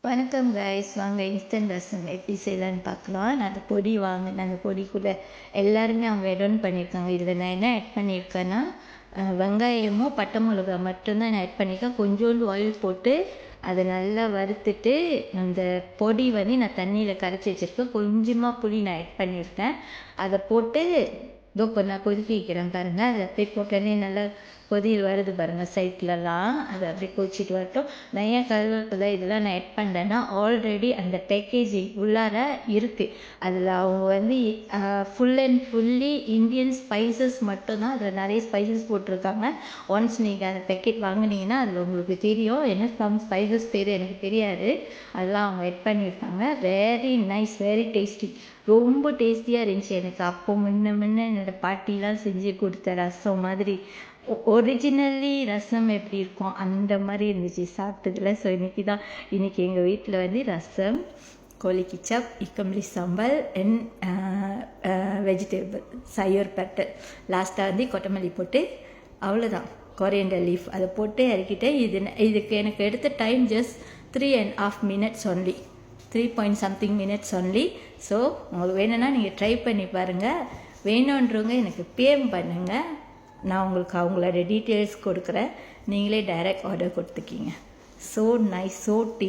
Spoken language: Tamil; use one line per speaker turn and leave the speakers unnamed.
வணக்கம் கைஸ், வாங்க இன்ஸ்டன்ட் ரசம் எப்படி செய்யலான்னு பார்க்கலாம். நான் அந்த பொடி வாங்கினேன். அந்த பொடி கூட எல்லாருமே அவங்க ஆட் பண்ணியிருக்காங்க. இதில் நான் என்ன ஆட் பண்ணியிருக்கேன்னா, வெங்காயமும் பட்டை மிளகா மட்டும்தான் நான் ஆட் பண்ணியிருக்கேன். கொஞ்சோண்டு ஆயில் போட்டு அதை நல்லா வறுத்துட்டு அந்த பொடி நான் தண்ணியில் கரைச்சி வச்சுருக்கேன். கொஞ்சமாக புளி நான் ஆட் பண்ணியிருக்கேன். அதை போட்டு இப்போ நான் கொதிக்க வைக்கிறேன் பாருங்கள். அதை அப்படியே போட்டோன்னே நல்லா கொதியில் வருது பாருங்கள் சைட்லலாம். அதை அப்படியே கொதிச்சிட்டு வரட்டும். நான் ஏன் கருவேப்பிலை இதெல்லாம் நான் ஆட் பண்ணுறேன்னா, ஆல்ரெடி அந்த பேக்கேஜிங் உள்ளார இருக்குது. அதில் அவங்க full and fully Indian spices மட்டும்தான், அதில் நிறைய ஸ்பைசஸ் போட்டிருக்காங்க. ஒன்ஸ் நீங்கள் அந்த பேக்கெட் வாங்கினீங்கன்னா அதில் உங்களுக்கு தெரியும். என்ன சம் ஸ்பைசஸ் பேர் எனக்கு தெரியாது, அதெல்லாம் அவங்க ஆட் பண்ணியிருக்காங்க. வெரி நைஸ், வெரி டேஸ்டி, ரொம்ப டேஸ்டியாக இருந்துச்சு. எனக்கு அப்போ முன்ன என்னோடய பாட்டிலாம் செஞ்சு கொடுத்த ரசம் மாதிரி ஒரிஜினலி ரசம் எப்படி இருக்கும் அந்த மாதிரி இருந்துச்சு சாப்பிட்டதில். ஸோ இன்றைக்கி எங்கள் வீட்டில் ரசம், கோழி கிச்சப், இக்கம்பளி சாம்பார் அண்ட் வெஜிடபிள் சைவர் பட்டர், லாஸ்ட்டாக கொத்தமல்லி போட்டு அவ்வளோதான், கொரியண்டர் லீஃப் அதை போட்டு இறக்கிட்டேன். இதுக்கு எனக்கு எடுத்த time just 3.5 minutes only, 3 minutes only. So உங்களுக்கு வேணும்னா நீங்கள் ட்ரை பண்ணி பாருங்கள். வேணுன்றவங்க எனக்கு பேம் பண்ணுங்கள், நான் உங்களுக்கு அவங்களோட டீட்டெயில்ஸ் கொடுக்குறேன். நீங்களே டைரக்ட் ஆர்டர் கொடுத்துக்கிங்க. So nice, so tasty.